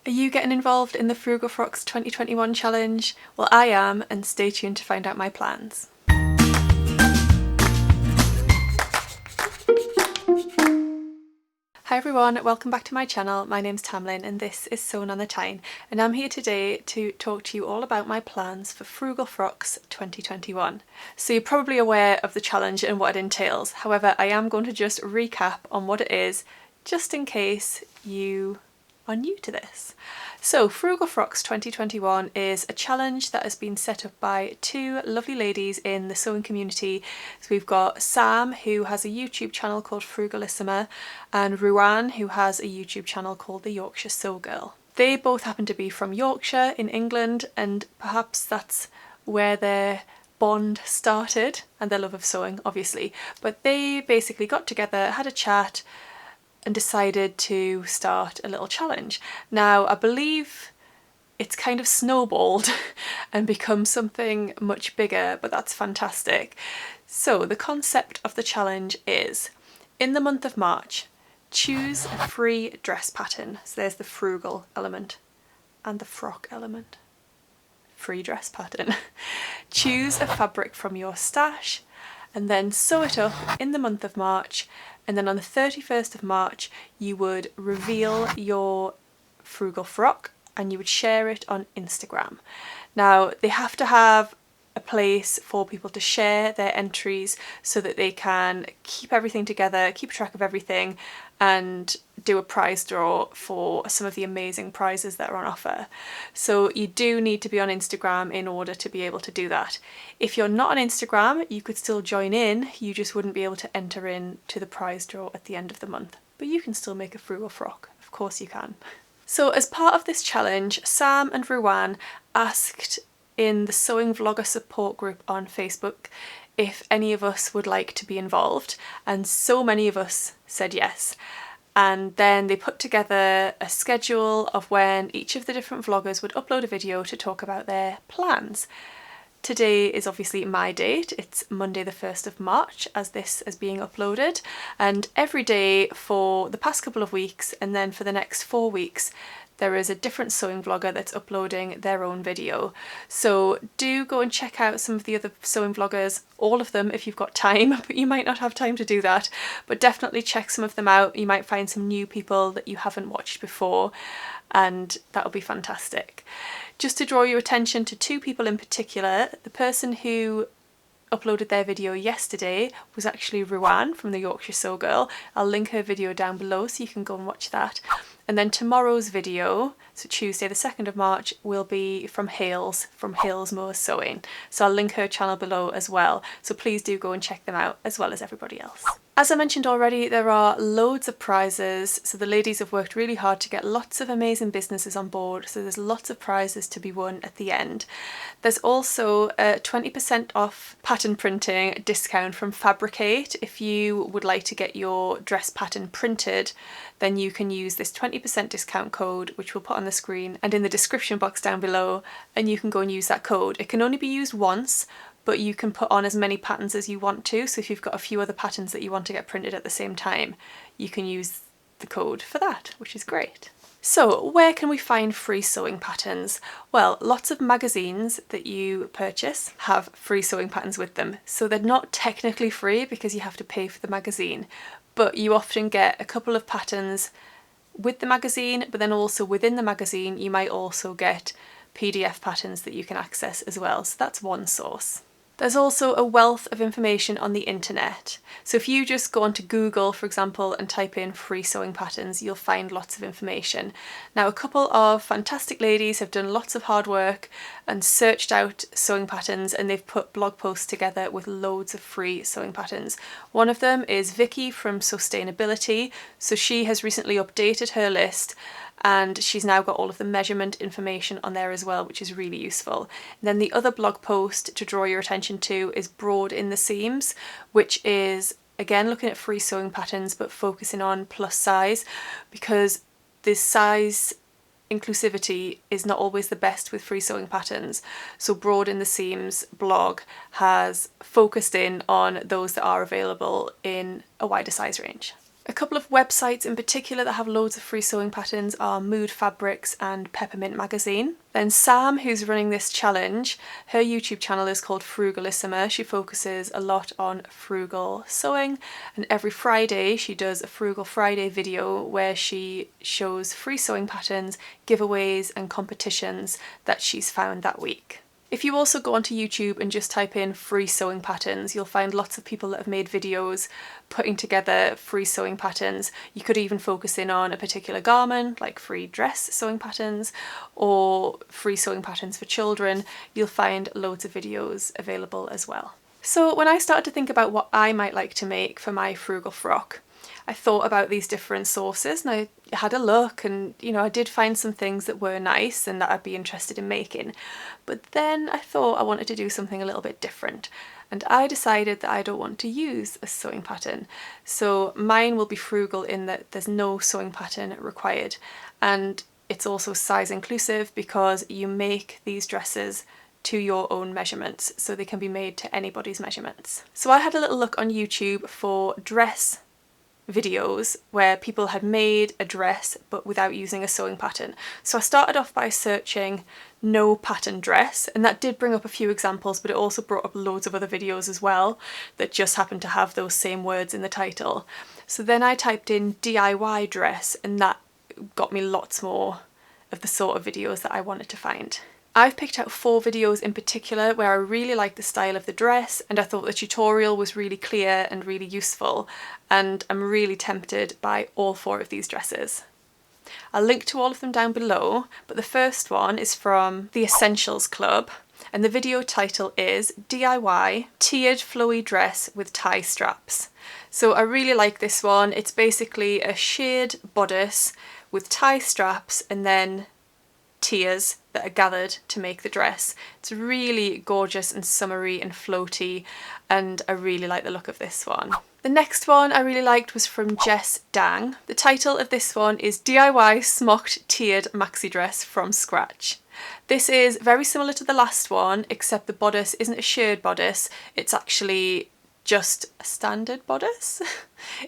Are you getting involved in the Frugal Frocks 2021 challenge? Well, I am, and stay tuned to find out my plans. Hi everyone, welcome back to my channel. My name's Tamlyn and this is Sewn on the Tyne, and I'm here today to talk to you all about my plans for Frugal Frocks 2021. So you're probably aware of the challenge and what it entails. However, I am going to just recap on what it is, just in case you are new to this. So Frugal Frocks 2021 is a challenge that has been set up by two lovely ladies in the sewing community. So we've got Sam, who has a YouTube channel called Frugalisima, and Ruan, who has a YouTube channel called the Yorkshire Sew Girl. They both happen to be from Yorkshire in England, and perhaps that's where their bond started, and their love of sewing obviously. But they basically got together, had a chat, and decided to start a little challenge. Now, I believe it's kind of snowballed and become something much bigger, but that's fantastic. So the concept of the challenge is, in the month of March, choose a free dress pattern. So there's the frugal element and the frock element. Free dress pattern. Choose a fabric from your stash and then sew it up in the month of March, and then on the 31st of March you would reveal your frugal frock and you would share it on Instagram. Now they have to have a place for people to share their entries so that they can keep everything together, keep track of everything, and do a prize draw for some of the amazing prizes that are on offer. So you do need to be on Instagram in order to be able to do that. If you're not on Instagram, you could still join in, you just wouldn't be able to enter in to the prize draw at the end of the month. But you can still make a frugal frock, of course you can. So as part of this challenge, Sam and Ruan asked in the Sewing Vlogger support group on Facebook if any of us would like to be involved, and so many of us said yes. And then they put together a schedule of when each of the different vloggers would upload a video to talk about their plans. Today is obviously my date, it's Monday the 1st of March as this is being uploaded, and every day for the past couple of weeks and then for the next 4 weeks there is a different sewing vlogger that's uploading their own video. So do go and check out some of the other sewing vloggers, all of them if you've got time, but you might not have time to do that. But definitely check some of them out. You might find some new people that you haven't watched before, and that'll be fantastic. Just to draw your attention to two people in particular, the person who uploaded their video yesterday was actually Ruan from the Yorkshire Sew Girl. I'll link her video down below so you can go and watch that. And then tomorrow's video, so Tuesday the 2nd of March, will be from Hales, from Hales Moore Sewing. So I'll link her channel below as well. So please do go and check them out, as well as everybody else. As I mentioned already, there are loads of prizes. So the ladies have worked really hard to get lots of amazing businesses on board. So there's lots of prizes to be won at the end. There's also a 20% off pattern printing discount from Fabricate. If you would like to get your dress pattern printed, then you can use this 20% discount code, which we'll put on the screen and in the description box down below, and you can go and use that code. It can only be used once, but you can put on as many patterns as you want to. So if you've got a few other patterns that you want to get printed at the same time, you can use the code for that, which is great. So where can we find free sewing patterns? Well, lots of magazines that you purchase have free sewing patterns with them. So they're not technically free because you have to pay for the magazine, but you often get a couple of patterns with the magazine, but then also within the magazine you might also get PDF patterns that you can access as well. So that's one source. There's also a wealth of information on the internet. So if you just go onto Google, for example, and type in free sewing patterns, you'll find lots of information. Now, a couple of fantastic ladies have done lots of hard work and searched out sewing patterns, and they've put blog posts together with loads of free sewing patterns. One of them is Vicky from Sustainability. So she has recently updated her list, and she's now got all of the measurement information on there as well, which is really useful. And then the other blog post to draw your attention to is Broad in the Seams, which is again looking at free sewing patterns but focusing on plus size, because this size inclusivity is not always the best with free sewing patterns. So Broad in the Seams blog has focused in on those that are available in a wider size range. A couple of websites in particular that have loads of free sewing patterns are Mood Fabrics and Peppermint Magazine. Then Sam, who's running this challenge, her YouTube channel is called Frugalisima. She focuses a lot on frugal sewing, and every Friday she does a Frugal Friday video where she shows free sewing patterns, giveaways and competitions that she's found that week. If you also go onto YouTube and just type in free sewing patterns, you'll find lots of people that have made videos putting together free sewing patterns. You could even focus in on a particular garment, like free dress sewing patterns or free sewing patterns for children. You'll find loads of videos available as well. So when I started to think about what I might like to make for my frugal frock, I thought about these different sources and I had a look, and I did find some things that were nice and that I'd be interested in making. But then I thought I wanted to do something a little bit different, and I decided that I don't want to use a sewing pattern. So mine will be frugal in that there's no sewing pattern required, and it's also size inclusive because you make these dresses to your own measurements, so they can be made to anybody's measurements. So I had a little look on YouTube for dress videos where people had made a dress but without using a sewing pattern. So I started off by searching no pattern dress, and that did bring up a few examples, but it also brought up loads of other videos as well that just happened to have those same words in the title. So then I typed in DIY dress, and that got me lots more of the sort of videos that I wanted to find. I've picked out 4 videos in particular where I really liked the style of the dress, and I thought the tutorial was really clear and really useful, and I'm really tempted by all 4 of these dresses. I'll link to all of them down below, but the first one is from the Essentials Club, and the video title is DIY Tiered Flowy Dress with Tie Straps. So I really like this one. It's basically a sheared bodice with tie straps and then tiers that are gathered to make the dress. It's really gorgeous and summery and floaty, and I really like the look of this one. The next one I really liked was from Jess Dang. The title of this one is DIY Smocked Tiered Maxi Dress from Scratch. This is very similar to the last one, except the bodice isn't a sheared bodice, it's actually just a standard bodice.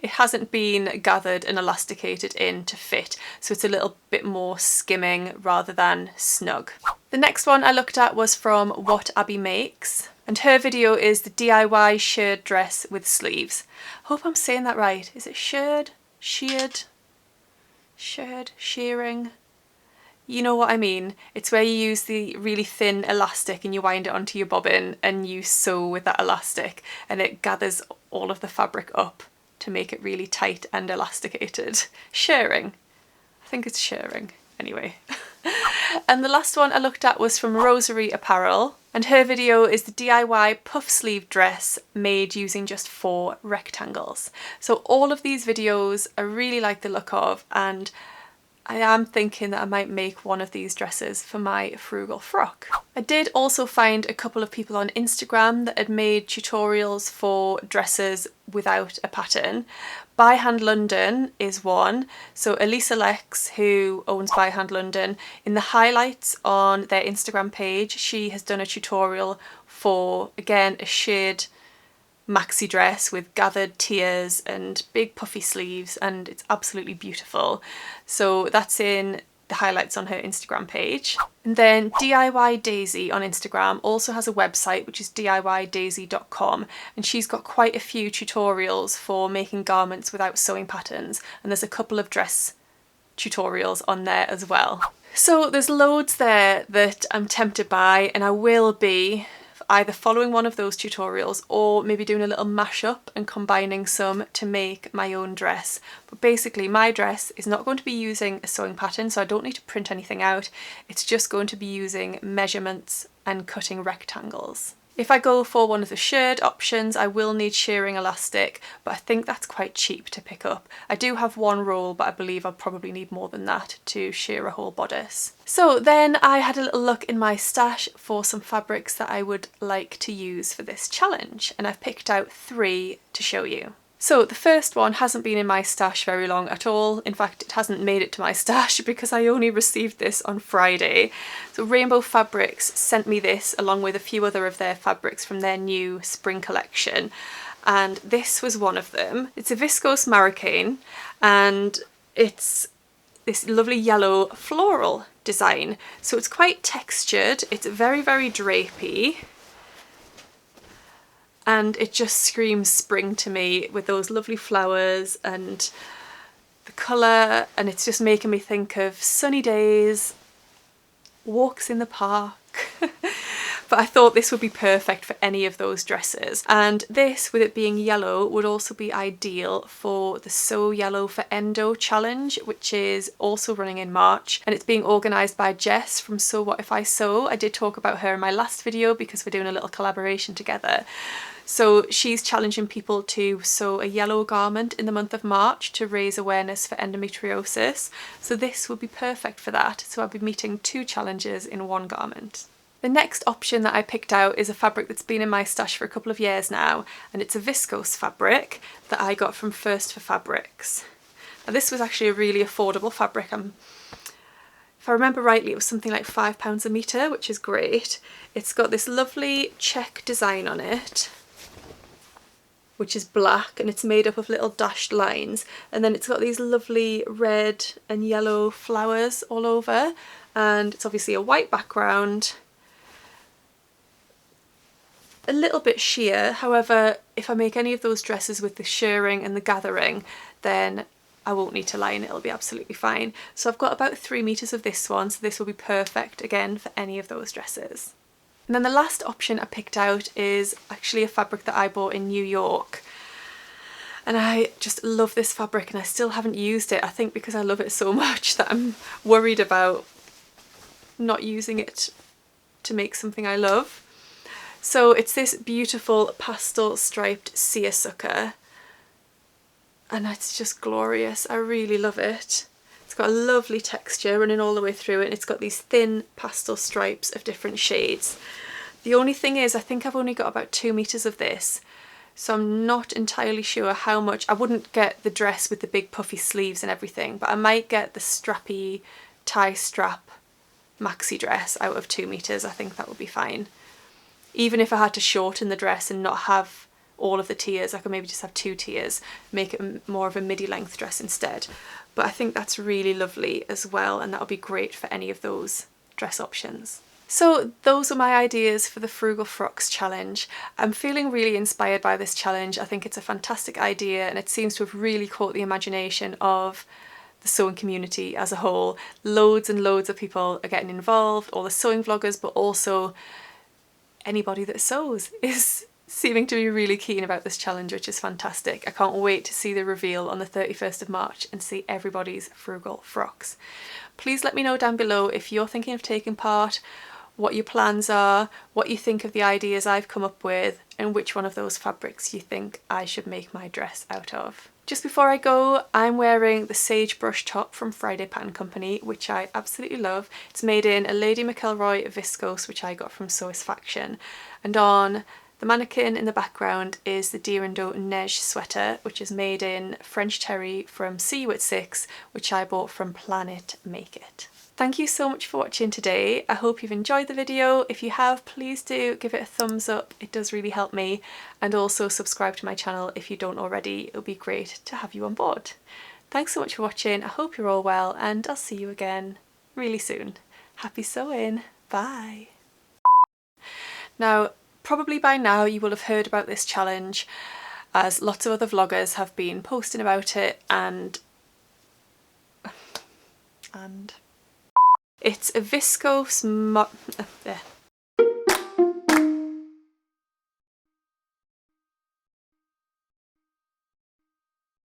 It hasn't been gathered and elasticated in to fit, so it's a little bit more skimming rather than snug. The next one I looked at was from What Abby Makes, and her video is the DIY sheared dress with sleeves. Hope I'm saying that right. Is it sheared? Sheared? Sheared? Shearing? You know what I mean. It's where you use the really thin elastic and you wind it onto your bobbin and you sew with that elastic, and it gathers all of the fabric up to make it really tight and elasticated. Shirring. I think it's shirring. Anyway. And the last one I looked at was from Rosary Apparel, and her video is the DIY puff sleeve dress made using just 4 rectangles. So all of these videos I really like the look of, and I am thinking that I might make one of these dresses for my frugal frock. I did also find a couple of people on Instagram that had made tutorials for dresses without a pattern. By Hand London is one. So Elisa Lex, who owns By Hand London, in the highlights on their Instagram page, she has done a tutorial for, again, a sheared maxi dress with gathered tiers and big puffy sleeves, and it's absolutely beautiful. So that's in the highlights on her Instagram page. And then DIY Daisy on Instagram also has a website, which is DIYDaisy.com, and she's got quite a few tutorials for making garments without sewing patterns, and there's a couple of dress tutorials on there as well. So there's loads there that I'm tempted by, and I will be either following one of those tutorials or maybe doing a little mashup and combining some to make my own dress. But basically my dress is not going to be using a sewing pattern, so I don't need to print anything out. It's just going to be using measurements and cutting rectangles. If I go for one of the sheared options, I will need shearing elastic, but I think that's quite cheap to pick up. I do have one roll, but I believe I'll probably need more than that to shear a whole bodice. So then I had a little look in my stash for some fabrics that I would like to use for this challenge, and I've picked out 3 to show you. So the first one hasn't been in my stash very long at all. In fact, it hasn't made it to my stash because I only received this on Friday. So Rainbow Fabrics sent me this along with a few other of their fabrics from their new spring collection. and this was one of them. It's a viscose Marrakein, and it's this lovely yellow floral design. So it's quite textured, it's very, very drapey, and it just screams spring to me with those lovely flowers and the colour, and it's just making me think of sunny days, walks in the park. But I thought this would be perfect for any of those dresses. And this, with it being yellow, would also be ideal for the Sew Yellow for Endo challenge, which is also running in March. And it's being organised by Jess from Sew What If I Sew. I did talk about her in my last video because we're doing a little collaboration together. So she's challenging people to sew a yellow garment in the month of March to raise awareness for endometriosis. So this would be perfect for that. So I'll be meeting 2 challenges in one garment. The next option that I picked out is a fabric that's been in my stash for a couple of years now, and it's a viscose fabric that I got from First for Fabrics. Now this was actually a really affordable fabric. If I remember rightly, it was something like £5 a metre, which is great. It's got this lovely check design on it, which is black, and it's made up of little dashed lines, and then it's got these lovely red and yellow flowers all over, and it's obviously a white background. A little bit sheer, however, if I make any of those dresses with the shirring and the gathering, then I won't need to line it, it'll be absolutely fine. So I've got about 3 meters of this one, so this will be perfect again for any of those dresses. And then the last option I picked out is actually a fabric that I bought in New York. And I just love this fabric, and I still haven't used it. I think because I love it so much that I'm worried about not using it to make something I love. So it's this beautiful pastel striped seersucker, and it's just glorious. I really love it. It's got a lovely texture running all the way through it, and it's got these thin pastel stripes of different shades. The only thing is, I think I've only got about 2 meters of this, so I'm not entirely sure how much. I wouldn't get the dress with the big puffy sleeves and everything, but I might get the strappy tie strap maxi dress out of 2 meters. I think that would be fine. Even if I had to shorten the dress and not have all of the tiers, I could maybe just have 2 tiers, make it more of a midi length dress instead. But I think that's really lovely as well, and that would be great for any of those dress options. So those are my ideas for the Frugal Frocks challenge. I'm feeling really inspired by this challenge. I think it's a fantastic idea, and it seems to have really caught the imagination of the sewing community as a whole. Loads and loads of people are getting involved, all the sewing vloggers, but also anybody that sews is seeming to be really keen about this challenge, which is fantastic. I can't wait to see the reveal on the 31st of March and see everybody's frugal frocks. Please let me know down below if you're thinking of taking part, what your plans are, what you think of the ideas I've come up with, and which one of those fabrics you think I should make my dress out of. Just before I go, I'm wearing the Sage Brush top from Friday Pattern Company, which I absolutely love. It's made in a Lady McElroy viscose, which I got from Satisfaction. And on the mannequin in the background is the Dirando Neige sweater, which is made in French Terry from See You at 6, which I bought from Planet Make It. Thank you so much for watching today. I hope you've enjoyed the video. If you have, please do give it a thumbs up. It does really help me. And also subscribe to my channel if you don't already. It would be great to have you on board. Thanks so much for watching. I hope you're all well, and I'll see you again really soon. Happy sewing. Bye. Now, probably by now you will have heard about this challenge, as lots of other vloggers have been posting about it, and it's a viscose